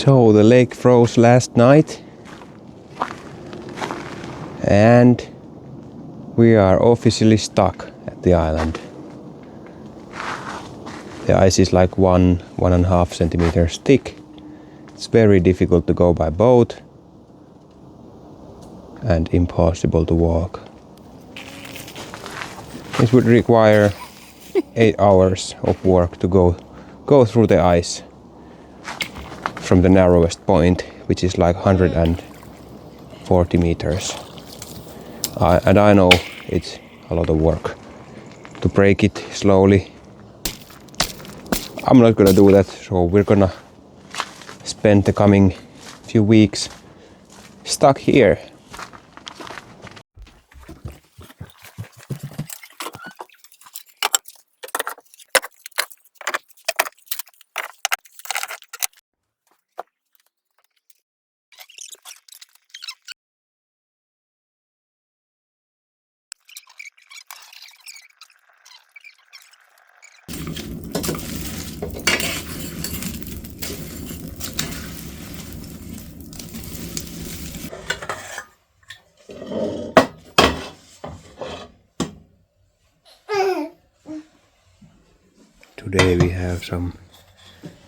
So the lake froze last night and we are officially stuck at the island. The ice is like 1.5 centimeters thick. It's very difficult to go by boat and impossible to walk. It would require 8 hours of work to go through the ice from the narrowest point, which is like 140 meters. And I know it's a lot of work to break it slowly. I'm not gonna do that, so we're gonna spend the coming few weeks stuck here. Today we have some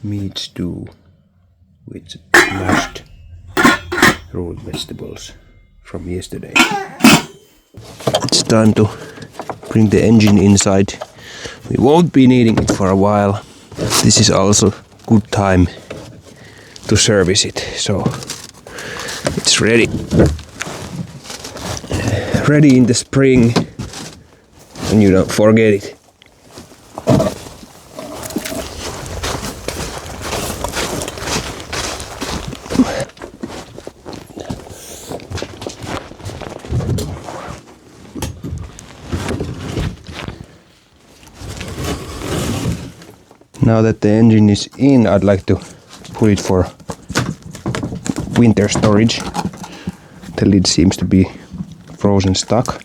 meat stew with mashed root vegetables from yesterday. It's time to bring the engine inside. We won't be needing it for a while. This is also good time to service it, so it's ready. Ready in the spring, and you don't forget it. Now that the engine is in, I'd like to put it for winter storage. The lid seems to be frozen stuck.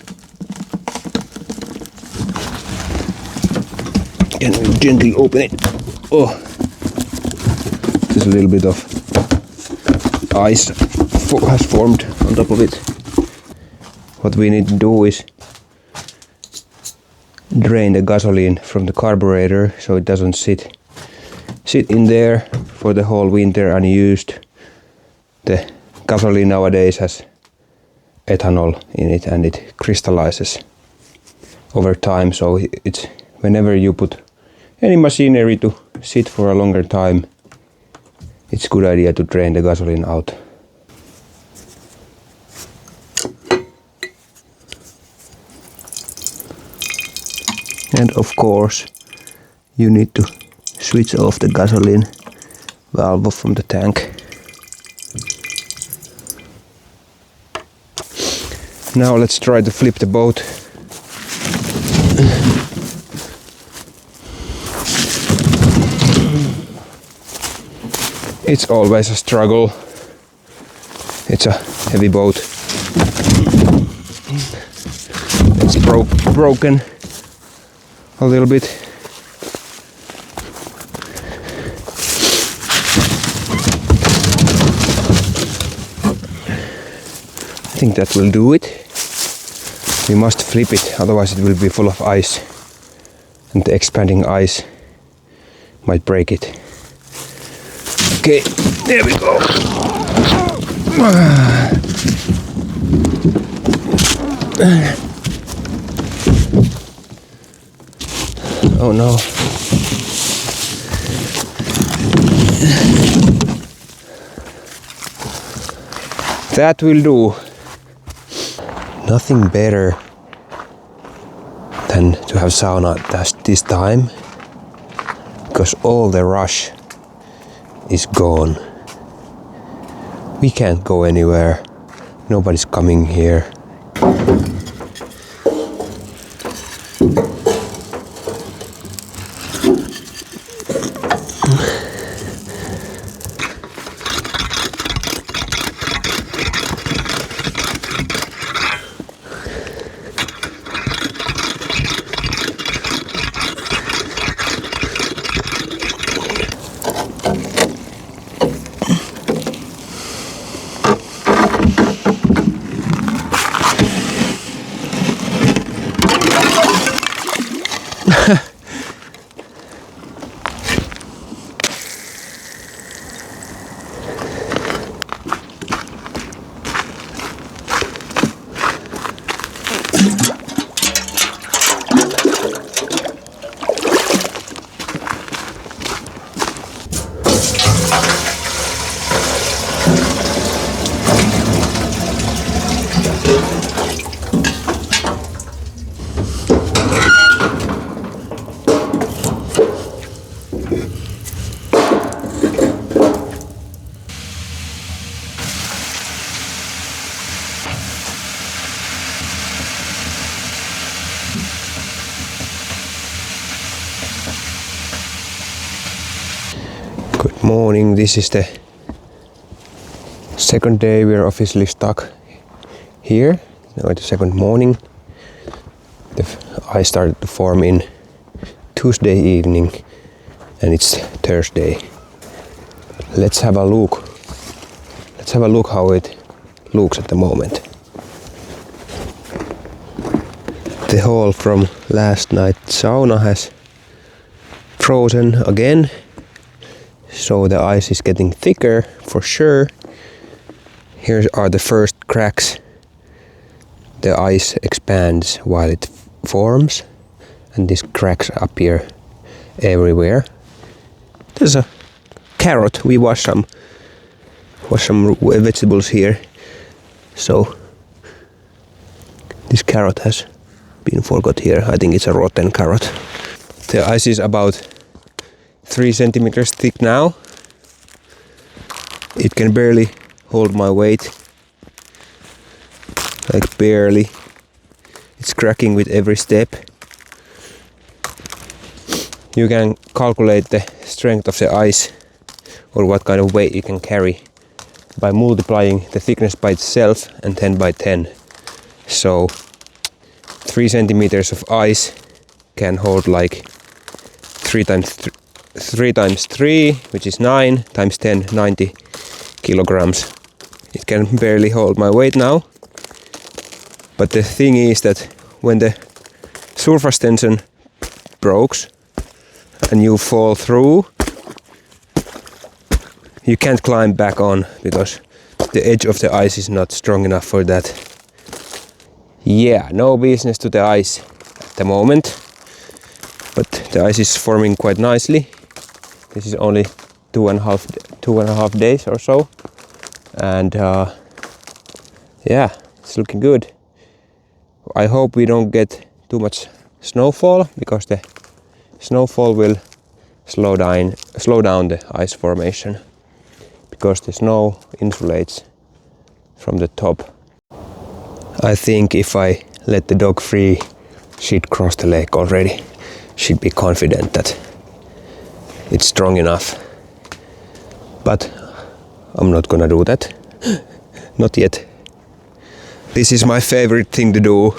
Can we gently open it? Oh, there's a little bit of ice has formed on top of it. What we need to do is drain the gasoline from the carburetor so it doesn't sit in there for the whole winter unused. The gasoline nowadays has ethanol in it and it crystallizes over time, so it's whenever you put any machinery to sit for a longer time, it's a good idea to drain the gasoline out. And of course, you need to switch off the gasoline valve from the tank. Now let's try to flip the boat. It's always a struggle. It's a heavy boat. It's broken a little bit. I think that will do it. We must flip it, otherwise it will be full of ice and the expanding ice might break it. Okay, there we go. Oh no. That will do. Nothing better than to have sauna at this time, because all the rush is gone. We can't go anywhere. Nobody's coming here. morning. This is the second day we're officially stuck here. Now the second morning. The ice started to form in Tuesday evening and it's Thursday. Let's have a look. Let's have a look how it looks at the moment. The hole from last night's sauna has frozen again. So the ice is getting thicker for sure. Here are the first cracks. The ice expands while it forms and these cracks appear everywhere. There's a carrot. We washed some vegetables here. So this carrot has been forgot here. I think it's a rotten carrot. The ice is about 3 centimeters thick now. It can barely hold my weight. Like barely. It's cracking with every step. You can calculate the strength of the ice or what kind of weight you can carry by multiplying the thickness by itself and 10 by 10. So 3 centimeters of ice can hold like 3 times 3, which is 9, times 10, 90 kilograms. It can barely hold my weight now. But the thing is that when the surface tension breaks and you fall through, you can't climb back on because the edge of the ice is not strong enough for that. Yeah, no business to the ice at the moment. But the ice is forming quite nicely. This is only two and a half days or so. And yeah, it's looking good. I hope we don't get too much snowfall because the snowfall will slow down the ice formation because the snow insulates from the top. I think if I let the dog free, she'd cross the lake already. She'd be confident that it's strong enough. But I'm not gonna do that. Not yet. This is my favorite thing to do.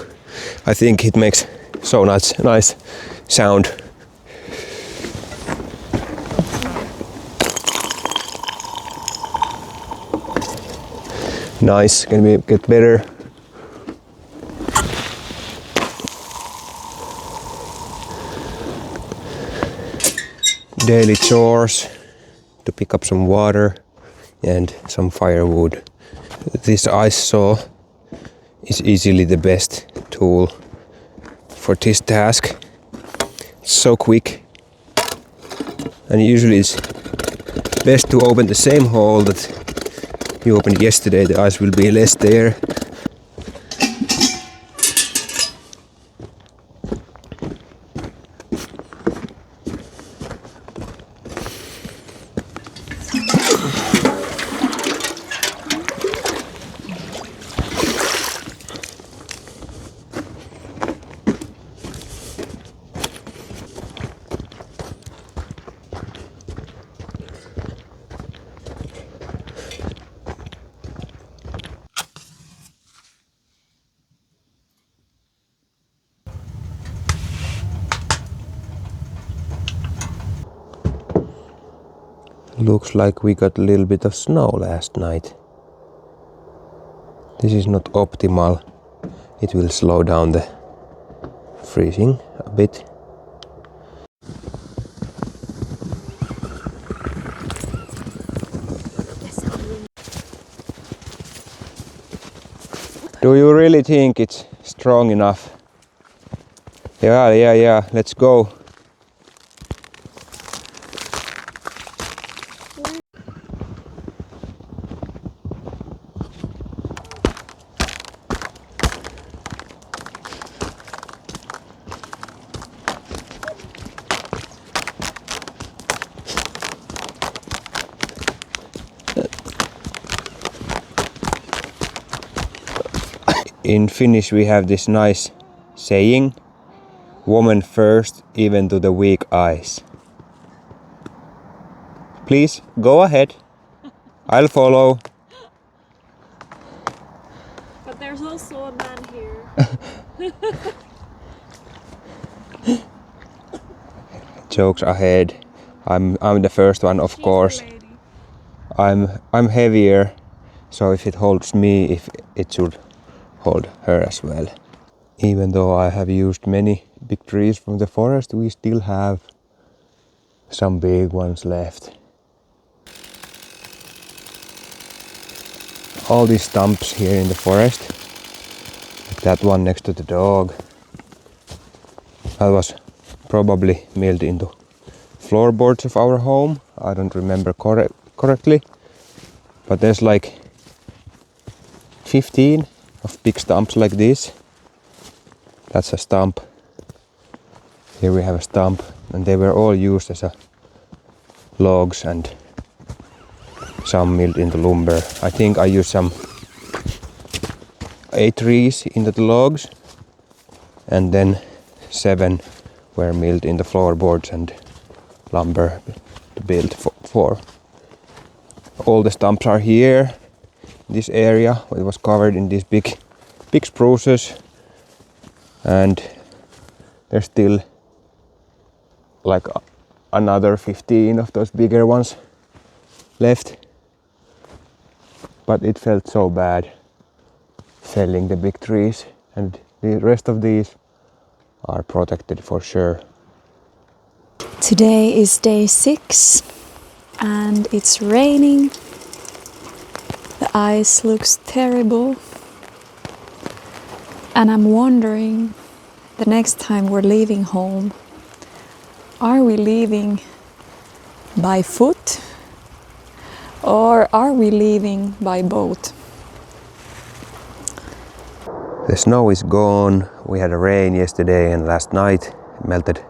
I think it makes so nice sound. Nice, can we get better? Daily chores to pick up some water and some firewood. This ice saw is easily the best tool for this task. It's so quick and usually it's best to open the same hole that you opened yesterday. The ice will be less there. Looks like we got a little bit of snow last night. This is not optimal. It will slow down the freezing a bit. Do you really think it's strong enough? Yeah, let's go. In Finnish we have this nice saying, woman first even to the weak eyes. Please, go ahead. I'll follow. But there's also a man here. Jokes ahead. I'm the first one, of course. I'm heavier, so if it holds me, if it should hold her as well. Even though I have used many big trees from the forest, we still have some big ones left. All these stumps here in the forest, like that one next to the dog, that was probably milled into floorboards of our home. I don't remember correctly, but there's like 15 of big stumps like this. That's a stump. Here we have a stump, and they were all used as a logs and some milled into lumber. I think I used some 8 trees into the logs, and then 7 were milled into floorboards and lumber to build for. All the stumps are here. This area, it was covered in these big spruces, and there's still like another 15 of those bigger ones left. But it felt so bad felling the big trees, and the rest of these are protected for sure. Today is day 6 and it's raining. The ice looks terrible. And I'm wondering, the next time we're leaving home, are we leaving by foot or are we leaving by boat? The snow is gone. We had a rain yesterday and last night. It melted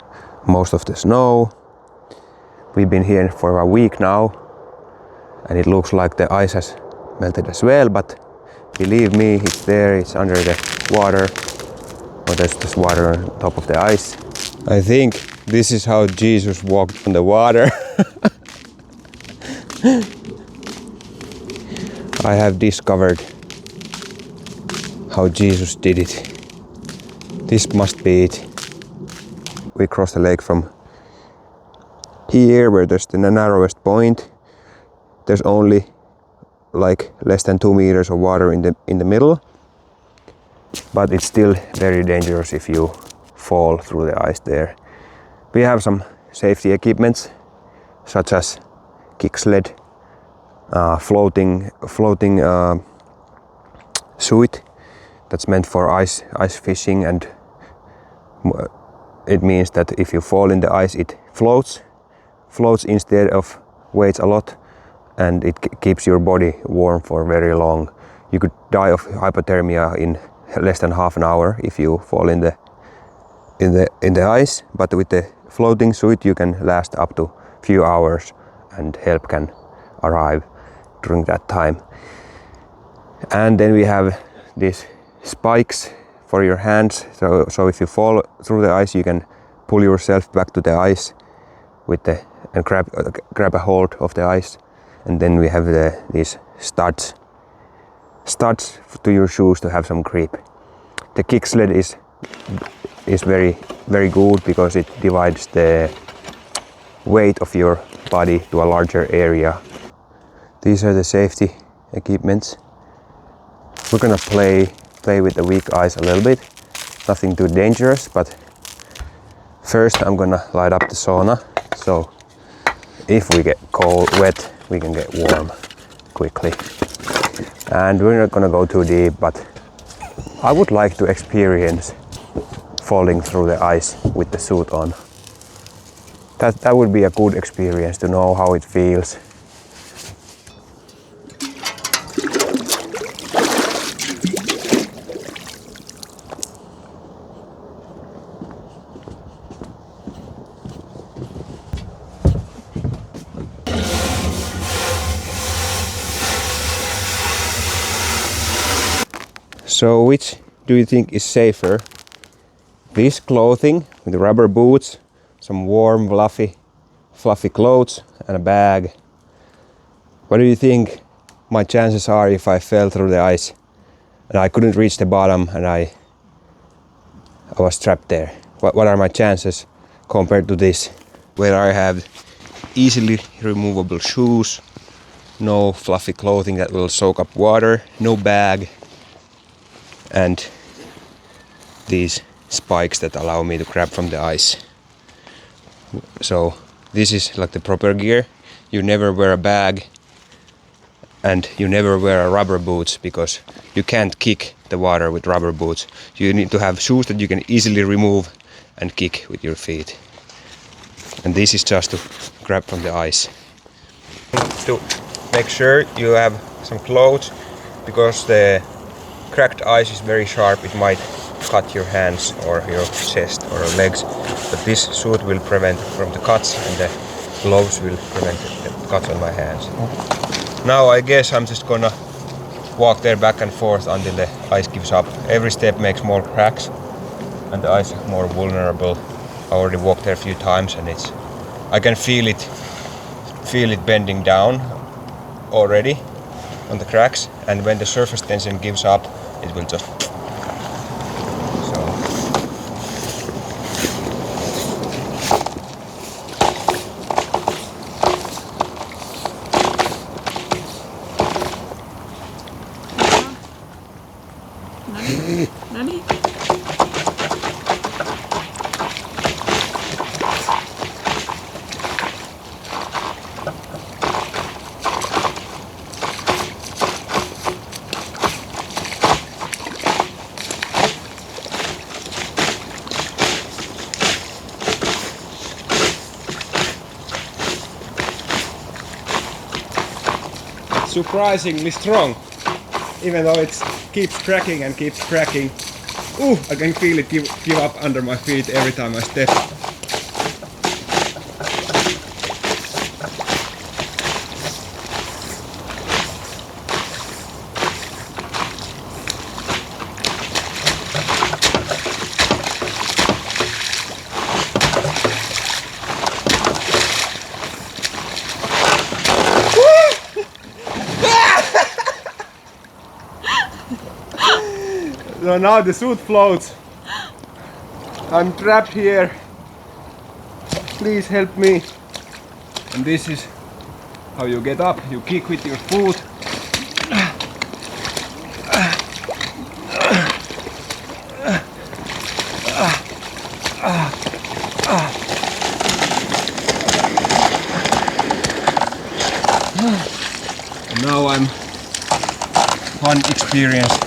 most of the snow. We've been here for a week now, and it looks like the ice has melted as well, but believe me, it's there, it's under the water, or there's just water on top of the ice. I think this is how Jesus walked on the water. I have discovered how Jesus did it. This must be it. We crossed the lake from here, where there's the narrowest point. There's only like less than 2 meters of water in the middle, but it's still very dangerous if you fall through the ice there. We have some safety equipments, such as kick sled, floating suit that's meant for ice fishing, and it means that if you fall in the ice, it floats instead of weighs a lot, and it keeps your body warm for very long. You could die of hypothermia in less than half an hour if you fall in the ice, but with the floating suit you can last up to few hours, and help can arrive during that time. And then we have these spikes for your hands, so if you fall through the ice, you can pull yourself back to the ice and grab a hold of the ice. And then we have these studs to your shoes to have some grip. The kick sled is very, very good because it divides the weight of your body to a larger area. These are the safety equipments. We're gonna play with the weak ice a little bit. Nothing too dangerous, but first I'm gonna light up the sauna, so if we get wet, we can get warm quickly. And we're not gonna go too deep, but I would like to experience falling through the ice with the suit on. That would be a good experience to know how it feels. So which do you think is safer? This clothing with rubber boots, some warm fluffy clothes and a bag, What do you think my chances are if I fell through the ice and I couldn't reach the bottom and I was trapped there? What are my chances compared to this, where I have easily removable shoes, no fluffy clothing that will soak up water, no bag, and these spikes that allow me to grab from the ice. So this is like the proper gear. You never wear a bag and you never wear rubber boots because you can't kick the water with rubber boots. You need to have shoes that you can easily remove and kick with your feet. And this is just to grab from the ice. To make sure you have some clothes, because the cracked ice is very sharp. It might cut your hands or your chest or legs, but this suit will prevent from the cuts, and the gloves will prevent the cuts on my hands. Now I guess I'm just gonna walk there back and forth until the ice gives up. Every step makes more cracks and the ice is more vulnerable. I already walked there a few times and I can feel it bending down already on the cracks, and when the surface tension gives up, it will just Nani? surprisingly strong, even though it keeps cracking and keeps cracking. Ooh, I can feel it give up under my feet every time I step. So now the suit floats. I'm trapped here. Please help me. And this is how you get up. You kick with your foot. And now I'm one experience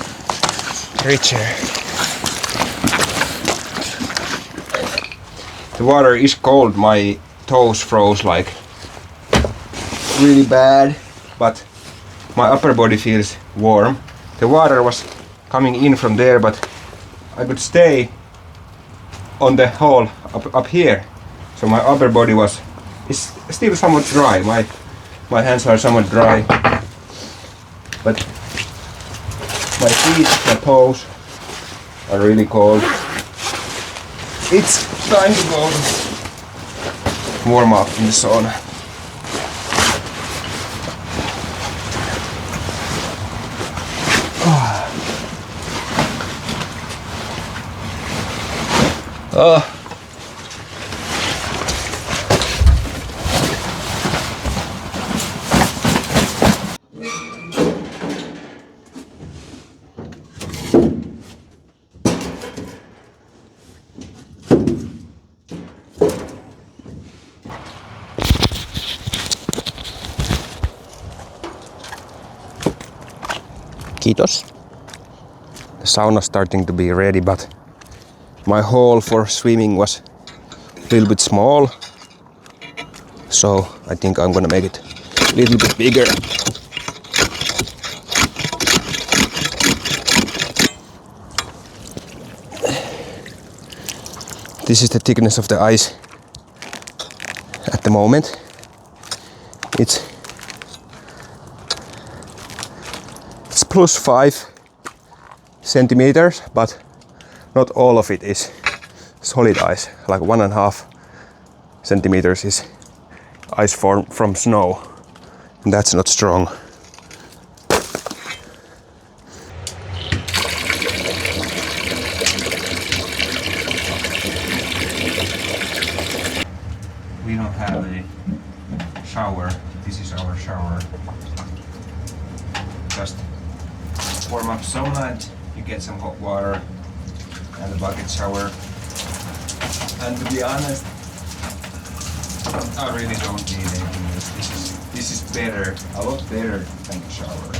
richer. The water is cold. My toes froze like really bad, but my upper body feels warm. The water was coming in from there, but I could stay on the hole up here. So my upper body is still somewhat dry. My hands are somewhat dry, but my feet, my toes are really cold. It's time to go warm up in the sauna. Oh. Kiitos. The sauna's starting to be ready, but my hole for swimming was a little bit small, so I think I'm gonna make it a little bit bigger. This is the thickness of the ice at the moment. It's plus 5 centimeters, but not all of it is solid ice. Like 1.5 centimeters is ice from snow. That's not strong. We don't have a shower. This is our shower. Just warm up sauna and you get some hot water and a bucket shower. And to be honest, I really don't need anything else. This is better, a lot better than the shower.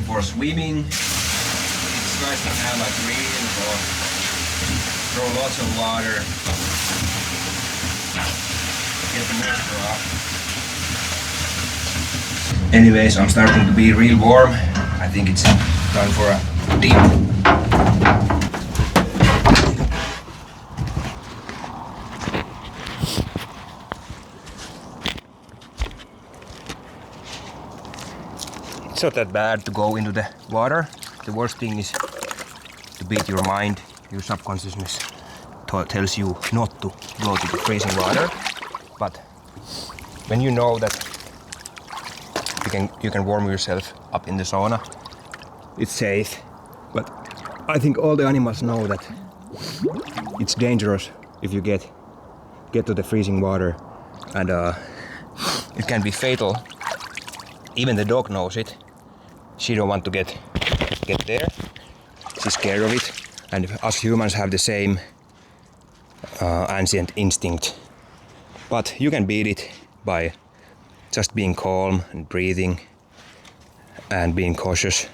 For swimming, it's nice to have like green or throw lots of water, get the moisture off. Anyways, I'm starting to be real warm. I think it's time for a dip. It's not that bad to go into the water. The worst thing is to beat your mind. Your subconsciousness tells you not to go to the freezing water. But when you know that you can warm yourself up in the sauna, it's safe. But I think all the animals know that it's dangerous if you get to the freezing water, and it can be fatal. Even the dog knows it. She don't want to get there. She's scared of it. And us humans have the same ancient instinct. But you can beat it by just being calm and breathing and being cautious.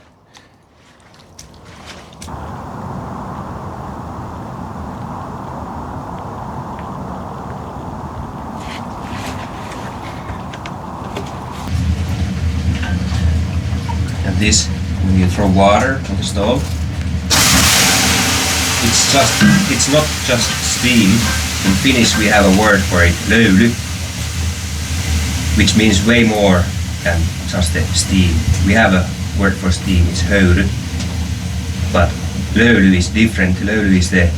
And this, when you throw water on the stove, it's not just steam. In Finnish we have a word for it, löyly, which means way more than just the steam. We have a word for steam, it's höyry, but löyly is different. Löyly is the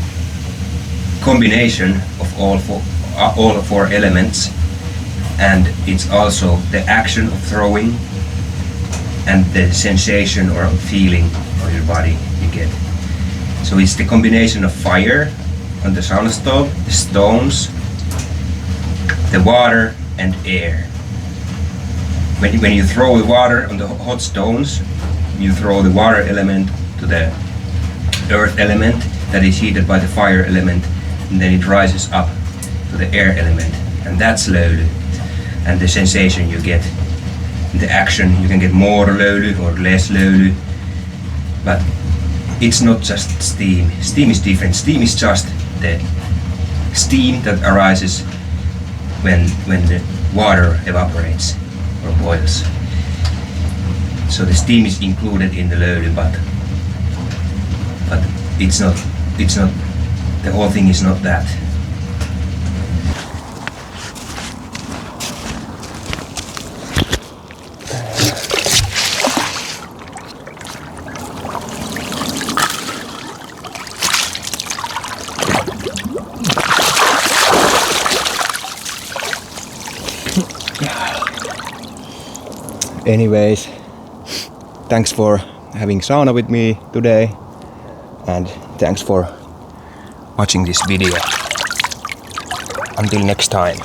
combination of all four elements, and it's also the action of throwing and the sensation or feeling of your body you get. So it's the combination of fire on the sauna stove, the stones, the water and air. When you throw the water on the hot stones, you throw the water element to the earth element that is heated by the fire element, and then it rises up to the air element, and that's löyly. And the sensation you get, the action, you can get more löyly or less löyly, but it's not just steam. Steam is different. Steam is just the steam that arises when the water evaporates or boils. So the steam is included in the löyly, but it's not. The whole thing is not that. Anyways, thanks for having sauna with me today, and thanks for watching this video. Until next time.